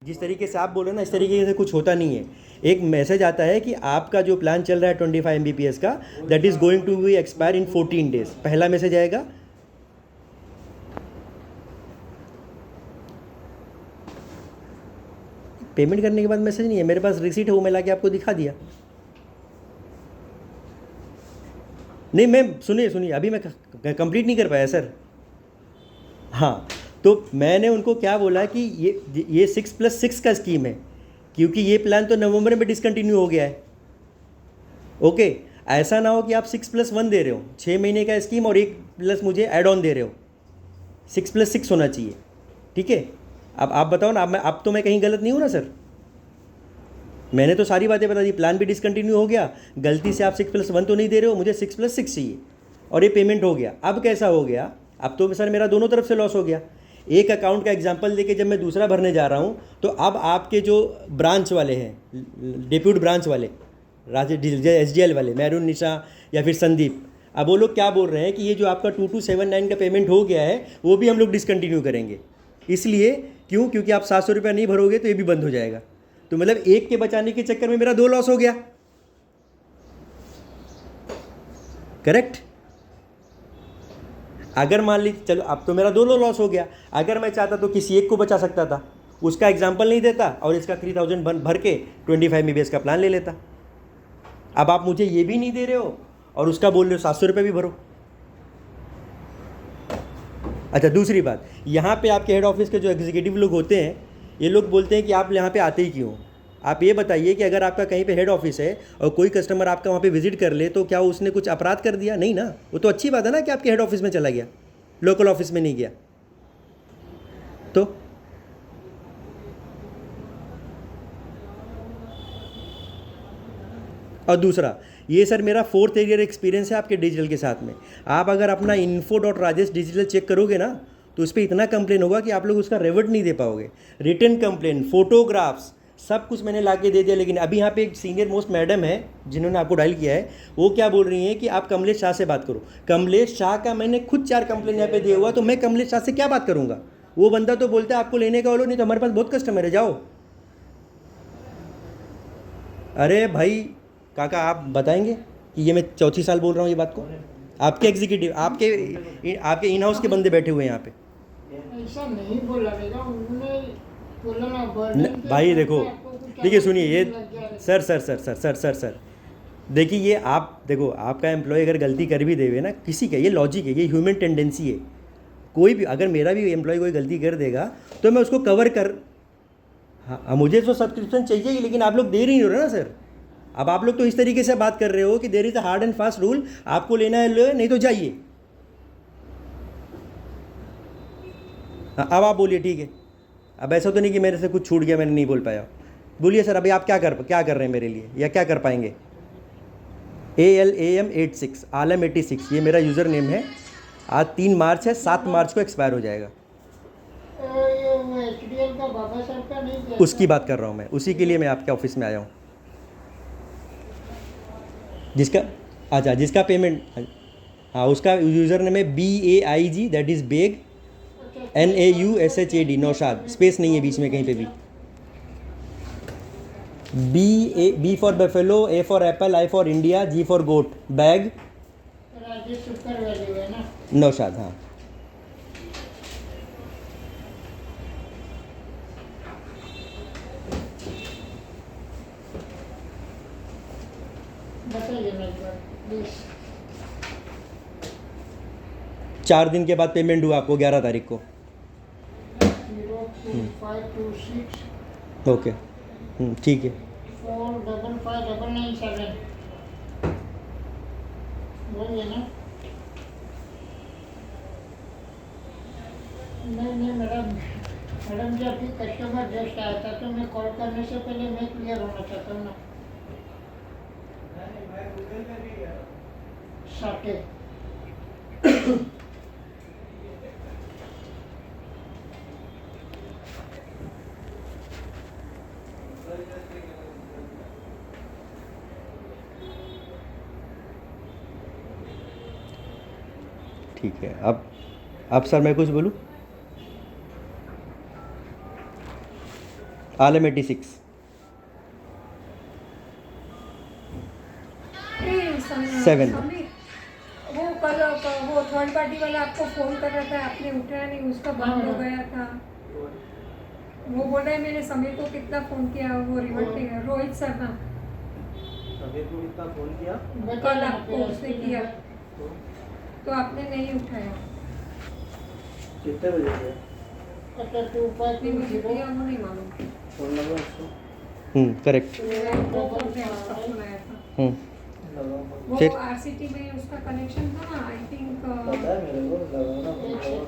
जिस तरीके से आप बोल रहे हो ना, इस तरीके से कुछ होता नहीं है। एक मैसेज आता है कि आपका जो प्लान चल रहा है 25 Mbps का, that is going to be expire in 14 days, पहला मैसेज आएगा। पेमेंट करने के बाद मैसेज नहीं है, मेरे पास रिसीट है, वो मैं लाके आपको दिखा दिया। नहीं, मैं सुनिए अभी मैं कंप्लीट नहीं कर पाया सर। हाँ, तो मैंने उनको क्या बोला कि ये 6+6 का स्कीम है, क्योंकि ये प्लान तो नवंबर में डिसकंटिन्यू हो गया है। ओके, ऐसा ना हो कि आप 6+1 दे रहे हो, 6 महीने का स्कीम और एक प्लस मुझे ऐड ऑन दे रहे हो। 6+6 होना चाहिए, ठीक है। अब आप बताओ ना, अब तो मैं कहीं गलत नहीं हूँ ना सर? मैंने तो सारी बातें बता दी, प्लान भी डिसकंटिन्यू हो गया, गलती से आप 6+1 तो नहीं दे रहे हो, मुझे 6+6 चाहिए, और ये पेमेंट हो गया। अब कैसा हो गया? अब तो सर मेरा दोनों तरफ से लॉस हो गया। एक अकाउंट का एग्जांपल देके जब मैं दूसरा भरने जा रहा हूँ, तो अब आपके जो ब्रांच वाले हैं, डिप्यूट ब्रांच वाले, SDL वाले, मैरून निशा या फिर संदीप, अब वो लोग क्या बोल रहे हैं कि ये जो आपका 2279 का पेमेंट हो गया है, वो भी हम लोग डिसकंटिन्यू करेंगे। इसलिए क्यों? क्योंकि आप 700 रुपया नहीं भरोगे तो ये भी बंद हो जाएगा। तो मतलब एक के बचाने के चक्कर में मेरा 2 लॉस हो गया। करेक्ट? अगर मान ली, चलो अब तो मेरा 2 लॉस हो गया, अगर मैं चाहता तो किसी एक को बचा सकता था, उसका एग्जाम्पल नहीं देता और इसका 3000 भर के 25 MBPS का प्लान ले लेता। अब आप मुझे ये भी नहीं दे रहे हो और उसका बोल रहे हो 700 रुपये भी भरो। अच्छा, दूसरी बात, यहाँ पे आपके हेड ऑफिस के जो एग्जीक्यूटिव लोग होते हैं, ये लोग बोलते हैं कि आप यहाँ पे आते ही क्यों? आप ये बताइए कि अगर आपका कहीं पे हेड ऑफिस है और कोई कस्टमर आपका वहाँ पे विजिट कर ले, तो क्या उसने कुछ अपराध कर दिया? नहीं ना। वो तो अच्छी बात है ना कि आपके हेड ऑफिस में चला गया, लोकल ऑफिस में नहीं गया। तो और दूसरा, ये सर मेरा 4th ईयर एक्सपीरियंस है आपके डिजिटल के साथ में। आप अगर अपना info.rajesh डिजिटल चेक करोगे ना, तो उस पर इतना कंप्लेन होगा कि आप लोग उसका रेवर्ट नहीं दे पाओगे। रिटर्न कंप्लेन, फोटोग्राफ्स, सब कुछ मैंने ला के दे दिया। लेकिन अभी यहाँ पे एक सीनियर मोस्ट मैडम है जिन्होंने आपको डायल किया है, वो क्या बोल रही हैं कि आप कमलेश शाह से बात करो। कमलेश शाह का मैंने खुद 4 कंप्लेन यहाँ पे दिया हुआ, तो मैं कमलेश शाह से क्या बात करूँगा? वो बंदा तो बोलता है आपको लेने का बोलो, नहीं तो हमारे पास बहुत कस्टमर है, जाओ। अरे भाई काका, आप बताएंगे कि ये मैं चौथी साल बोल रहा हूँ ये बात को? आपके एग्जीक्यूटिव, आपके इन हाउस के बंदे बैठे हुए हैं यहाँ पे। ऐसा नहीं बोला रहेगा, उन्होंने बोला ना बर्डन के भाई देखो, आपको कुछ देखिए सुनिए, ये लग गया है। सर, देखिए, ये आप देखो, आपका एम्प्लॉय अगर गलती कर भी देवे ना, किसी का ये लॉजिक है, ये ह्यूमन टेंडेंसी है। कोई भी, अगर मेरा भी एम्प्लॉय कोई गलती कर देगा तो मैं उसको कवर कर, हाँ, मुझे तो सब्सक्रिप्शन चाहिए ही, लेकिन आप लोग दे नहीं हो रहे ना सर। अब आप लोग तो इस तरीके से बात कर रहे हो कि there is a hard and fast rule, आपको लेना है लो, नहीं तो जाइए। हाँ, अब आप बोलिए, ठीक है। अब ऐसा तो नहीं कि मेरे से कुछ छूट गया, मैंने नहीं बोल पाया। बोलिए सर, अभी आप क्या कर रहे हैं मेरे लिए, या क्या कर पाएंगे? ALAM86, आलम86, ये मेरा यूज़र नेम है। आज 3 मार्च है, 7 मार्च को एक्सपायर हो जाएगा। ये वो HDL का बाबा सर का नहीं किया उसकी बात कर रहा हूँ मैं, उसी के लिए मैं आपके ऑफिस में आया हूँ। जिसका, अच्छा, जिसका पेमेंट, हाँ, उसका यूज़र नेम है BAIG, that is Baig, NAUSHAD, Naushad, space नहीं है बीच में कहीं पे भी। B for buffalo, A for apple, I for India, G for goat, Baig, Rajesh super value है ना। नौशाद। हाँ, बताइए ना एक बार प्लीज। 4 दिन के बाद पेमेंट हुआ आपको 11 तारीख को। 02526 ओके, ठीक है। 455997 वही है ना? नहीं मैडम जी, अभी कस्टमर जस्ट आया था, तो मैं कॉल करने से पहले मैं क्लियर होना चाहता हूँ ना। साटे ठीक है। अब सर मैं कुछ बोलूँ? आलम 86। Seven। समीर, वो कल वो थर्ड पार्टी वाला आपको फोन कर रहा था, आपने उठाया नहीं, उसका बंद हो गया था। वो बोल रहा है मैंने समीर को कितना फोन किया, वो रिवर्ट नहीं गया। रोहित शर्मा समीर को कितना फोन किया? कल आपको उसने किया तो आपने नहीं उठाया। कितने बजे से? अच्छा टू फाइव नहीं, मुझे किया वो नहीं मालूम। फोन नंबर उसको करेक्ट। वो फोन पे उसका फोन आया था। लगाओ। वो फिर? आरसीटी में उसका कनेक्शन था ना, आई थिंक। पता है मेरे को, लगाओ ना फोन लगाओ।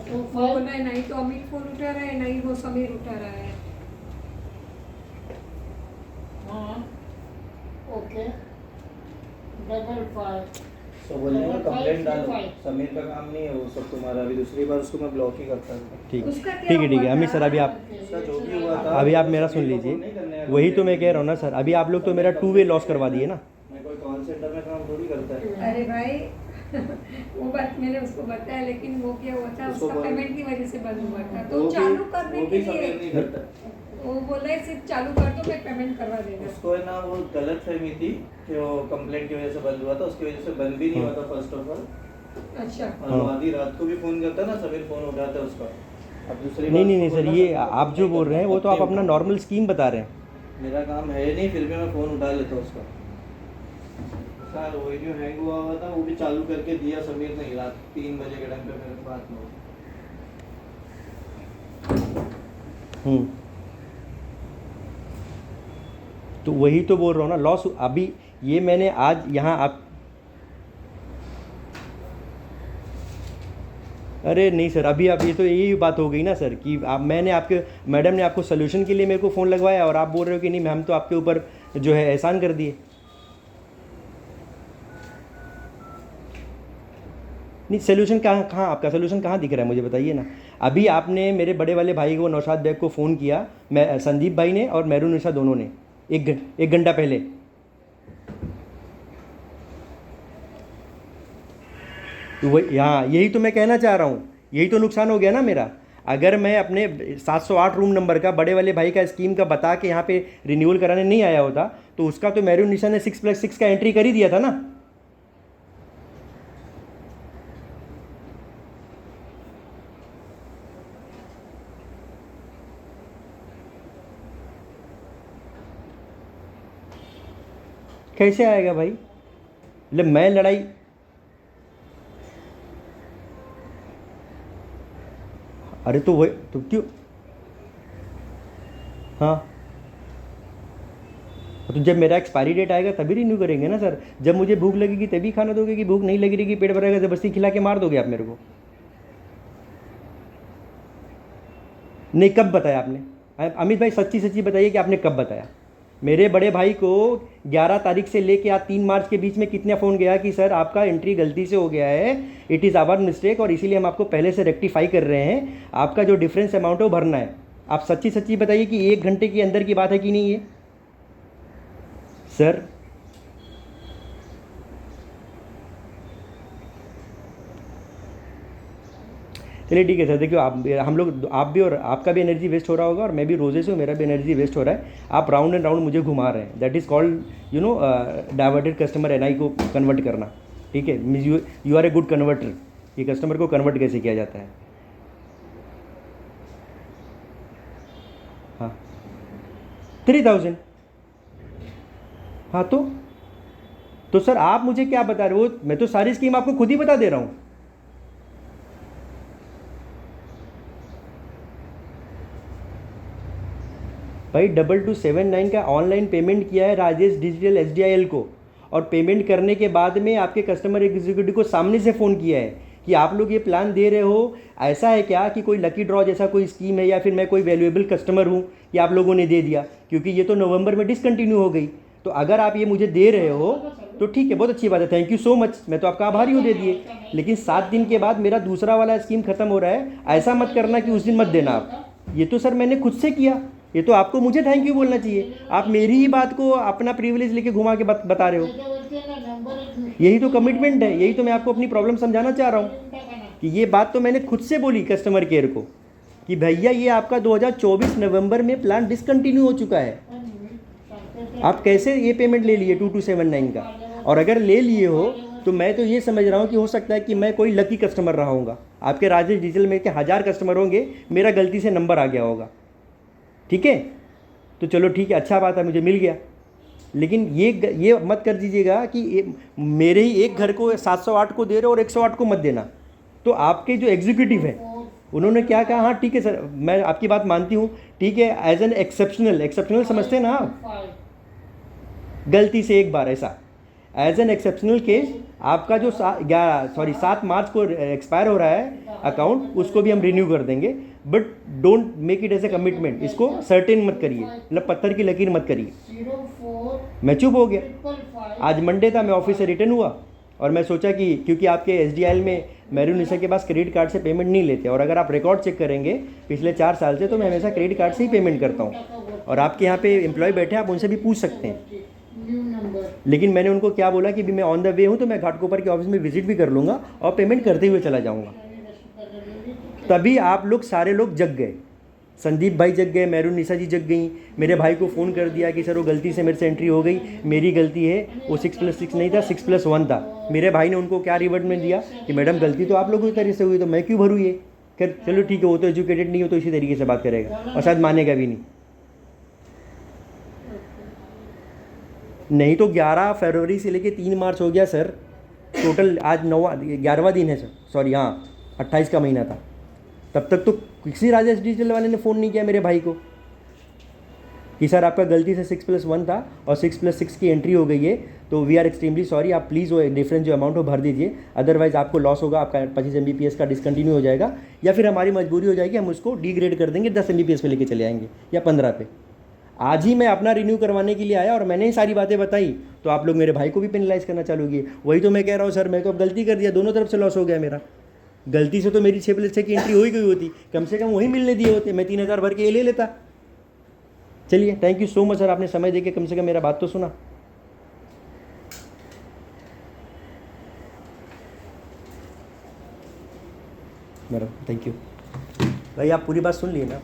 टू वो फाइव बोला है नहीं तो अमित फोन उठा रहा है, नहीं वो समीर उठा रहा है। हाँ ओके डबल फाइव तो बोलने का कंप्लेंट डालो, समीर का काम नहीं है वो सब तुम्हारा। अभी दूसरी बार उसको मैं ब्लॉक ही करता हूँ। ठीक उसका क्या ठीक है ठीक है हुआ अमित था? सर, अभी आप उसका जो भी हुआ था, अभी आप मेरा सुन समीर को फोन नहीं करने लीजिए। का वही तो मैं complaint कह रहा हूँ ना सर, अभी आप लोग तो मेरा 2 वे लॉस करवा दिए ना। मैं कोई कॉल सेंटर में काम थोड़ी करता है। अरे भाई वो बात मैंने उसको बताया, लेकिन वो क्या हुआ था, उसको उसका बोल- पेमेंट की वजह से बंद हुआ था। तो वो भी- चालू करने वो के भी समीर नहीं लिए करता। वो बोला है सिर्फ चालू कर दो, मैं पेमेंट करवा देगा। उसको है ना वो गलत फहमी थी कि वो कंप्लेंट की वजह से बंद हुआ था, उसकी वजह से बंद भी नहीं हुआ था फर्स्ट ऑफ ऑल। अच्छा और वो आधी रात को भी फोन करता ना, समीर फोन उठाता है उसका। अब दूसरी नहीं बात नहीं नहीं उसको सर, बोलना, ये समीर को आप जो फोन बोल रहे हैं वो तो आप करता, अपना नॉर्मल स्कीम बता रहे हैं। मेरा काम है नहीं, फिर भी मैं फोन उठा लेता हूँ उसका। सर वही जो हैंग हुआ था वो भी चालू करके दिया समीर ने रात 3 बजे के टाइम पे मेरे बात में। तो वही तो बोल रहा हूँ ना, लॉस अभी ये मैंने आज यहाँ आप, अरे नहीं सर, अभी आप ये तो यही बात हो गई ना सर कि आप, मैंने आपके मैडम ने आपको सोल्यूशन के लिए मेरे को फ़ोन लगवाया और आप बोल रहे हो कि नहीं हम तो आपके ऊपर जो है एहसान कर दिए। नहीं सोल्यूशन कहाँ कहाँ आपका सोल्यूशन कहाँ दिख रहा है मुझे बताइए ना। अभी आपने मेरे बड़े वाले भाई को, नौशाद बैग को फ़ोन किया, मैं संदीप भाई ने और मेहरून निशा दोनों ने, एक घंटा पहले। तो वही, हाँ यही तो मैं कहना चाह रहा हूँ, यही तो नुकसान हो गया ना मेरा। अगर मैं अपने 708 रूम नंबर का बड़े वाले भाई का स्कीम का बता के यहाँ पे रिन्यूअल कराने नहीं आया होता, तो उसका तो मेहरून निशा ने 6+6 का एंट्री कर ही दिया था ना। कैसे आएगा भाई, मतलब मैं लड़ाई, अरे तो वही तो क्यों, हाँ तो जब मेरा एक्सपायरी डेट आएगा तभी रिन्यू करेंगे ना सर। जब मुझे भूख लगेगी तभी खाना दोगे, कि भूख नहीं लगेगी पेट भरेगा ज़बरदस्ती खिला के मार दोगे आप मेरे को। नहीं कब बताया आपने अमित भाई, सच्ची सच्ची बताइए कि आपने कब बताया। मेरे बड़े भाई को 11 तारीख से लेके आज 3 मार्च के बीच में कितना फ़ोन गया कि सर आपका एंट्री गलती से हो गया है, इट इज़ आवर मिस्टेक, और इसीलिए हम आपको पहले से रेक्टिफाई कर रहे हैं, आपका जो डिफरेंस अमाउंट है वो भरना है। आप सच्ची सच्ची बताइए कि 1 घंटे के अंदर की बात है कि नहीं ये सर। चलिए ठीक है सर, देखियो आप, हम लोग, आप भी और आपका भी एनर्जी वेस्ट हो रहा होगा और मैं भी रोजे से हूँ, मेरा भी एनर्जी वेस्ट हो रहा है। आप राउंड एंड राउंड मुझे घुमा रहे हैं, that is called you know diverted customer एनआई को कन्वर्ट करना। ठीक है, means you are a good converter. ये कस्टमर को कन्वर्ट कैसे किया जाता है। हाँ 3000। हाँ तो सर आप मुझे क्या बता रहे हो, मैं तो सारी स्कीम आपको खुद ही बता दे रहा हूँ। भाई 2279 का ऑनलाइन पेमेंट किया है राजेश डिजिटल SDIL को, और पेमेंट करने के बाद में आपके कस्टमर एग्जीक्यूटिव को सामने से फ़ोन किया है कि आप लोग ये प्लान दे रहे हो, ऐसा है क्या कि कोई लकी ड्रॉ जैसा कोई स्कीम है, या फिर मैं कोई वैल्यूएबल कस्टमर हूँ कि आप लोगों ने दे दिया, क्योंकि ये तो नवंबर में डिसकंटिन्यू हो गई। तो अगर आप ये मुझे दे रहे हो तो ठीक है, बहुत अच्छी बात है, थैंक यू सो मच, मैं तो आपका आभारी हूँ दे दिए। लेकिन 7 दिन के बाद मेरा दूसरा वाला स्कीम ख़त्म हो रहा है, ऐसा मत करना कि उस दिन मत देना आप। ये तो सर मैंने खुद से किया, ये तो आपको मुझे थैंक यू बोलना चाहिए। आप मेरी ही बात को अपना प्रिविलेज लेके घुमा के बता रहे हो। यही तो कमिटमेंट है, यही तो मैं आपको अपनी प्रॉब्लम समझाना चाह रहा हूँ कि ये बात तो मैंने खुद से बोली कस्टमर केयर को, कि भैया ये आपका 2024 नवंबर में प्लान डिसकंटिन्यू हो चुका है, आप कैसे ये पेमेंट ले लिए 2279 का। और अगर ले लिए हो तो मैं तो ये समझ रहा हूँ कि हो सकता है कि मैं कोई लकी कस्टमर रहा हूँगा। आपके राजेश डिजिटल में के 1000 कस्टमर होंगे, मेरा गलती से नंबर आ गया होगा, ठीक है। तो चलो ठीक है, अच्छा बात है, मुझे मिल गया। लेकिन ये मत कर दीजिएगा कि मेरे ही एक घर को 708 को दे रहे हो और 108 को मत देना। तो आपके जो एग्जीक्यूटिव है उन्होंने क्या कहा, हाँ ठीक है सर, मैं आपकी बात मानती हूँ, ठीक है, एज एन एक्सेप्शनल समझते हैं ना आप, गलती से एक बार ऐसा एज एन एक्सेप्शनल केस आपका जो 7 मार्च को एक्सपायर हो रहा है अकाउंट, उसको भी हम रिन्यू कर देंगे। But don't make it as a commitment, इसको सर्टेन मत करिए, मतलब पत्थर की लकीर मत करिए। मैं चुप हो गया। आज मंडे था, मैं ऑफिस से रिटर्न हुआ और मैं सोचा कि क्योंकि आपके SDIL में मैरून के पास क्रेडिट कार्ड से पेमेंट नहीं लेते, और अगर आप रिकॉर्ड चेक करेंगे पिछले 4 साल से, तो मैं हमेशा क्रेडिट कार्ड से ही पेमेंट करता हूँ। और आपके यहाँ पे एम्प्लॉय बैठे हैं, आप उनसे भी पूछ सकते हैं। लेकिन मैंने उनको क्या बोला कि भी मैं ऑन द वे हूँ, तो मैं घाटकोपर के ऑफिस में विजिट भी कर लूँगा और पेमेंट करते हुए चला जाऊँगा। तभी आप लोग सारे लोग जग गए, संदीप भाई जग गए, मैरून निशा जी जग गई, मेरे भाई को फ़ोन कर दिया कि सर वो गलती से मेरे से एंट्री हो गई, मेरी गलती है, वो 6+6 नहीं था, 6+1 था। मेरे भाई ने उनको क्या रिवर्ट में दिया कि मैडम गलती तो आप लोगों की तरह से हुई, तो मैं क्यों भरूँ ये। खैर चलो ठीक है, वो तो एजुकेटेड नहीं हो तो इसी तरीके से बात करेगा और शायद मानेगा भी नहीं। तो 11 फरवरी से लेके 3 मार्च हो गया सर, टोटल आज 11वां दिन है सर, सॉरी हाँ 28 का महीना था। तब तक तो किसी राजेश डिजिटल वाले ने फ़ोन नहीं किया मेरे भाई को कि सर आपका गलती से 6+1 था और 6+6 की एंट्री हो गई है, तो वी आर एक्सट्रीमली सॉरी, आप प्लीज़ वो डिफरेंस जो अमाउंट हो भर दीजिए, अदरवाइज़ आपको लॉस होगा, आपका 25 Mbps का डिसकंटिन्यू हो जाएगा, या फिर हमारी मजबूरी हो जाएगी, हम उसको डिग्रेड कर देंगे, 10 Mbps पे लेके चले आएंगे या 15 पे। आज ही मैं अपना रिन्यू करवाने के लिए आया और मैंने ही सारी बातें बताई, तो आप लोग मेरे भाई को भी पेनलाइज़ करना चालू किए। वही तो मैं कह रहा हूँ सर, मैं तो अब गलती कर दिया, दोनों तरफ से लॉस हो गया मेरा। गलती से तो मेरी 6+6 की एंट्री हो ही गई होती, कम से कम वही मिलने दिए होते, मैं 3000 भर के ये ले लेता। चलिए thank you so much sir, आपने समय देके कम से कम मेरा बात तो सुना। मेरा थैंक यू भाई, आप पूरी बात सुन लिए ना,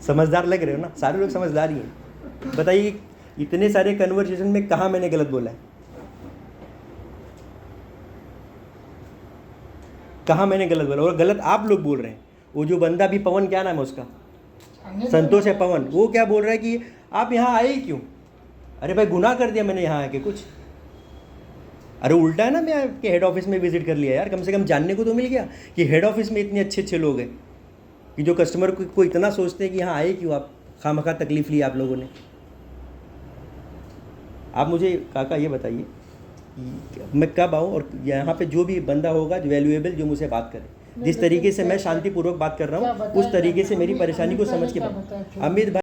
समझदार लग रहे हो ना, सारे लोग समझदार ही हैं। बताइए इतने सारे कन्वर्सेशन में कहाँ मैंने गलत बोला है, कहाँ मैंने गलत बोला, और गलत आप लोग बोल रहे हैं। वो जो बंदा भी पवन, क्या नाम है उसका, संतोष है पवन, वो क्या बोल रहा है कि आप यहाँ आए ही क्यों। अरे भाई गुनाह कर दिया मैंने यहाँ आके कुछ? अरे उल्टा है ना, मैं आपके हेड ऑफिस में विजिट कर लिया यार, कम से कम जानने को तो मिल गया कि हेड ऑफिस में इतने अच्छे अच्छे लोग हैं कि जो कस्टमर को इतना सोचते हैं कि यहाँ आए क्यों आप, खामखा तकलीफ ली आप लोगों ने। आप मुझे काका ये बताइए मैं कब आऊँ और यहाँ पे जो भी बंदा होगा जो वैल्यूएबल, जो मुझे बात करे, जिस तरीके से मैं शांतिपूर्वक बात कर रहा हूँ उस तरीके से मेरी परेशानी को समझ के बात। अमित भाई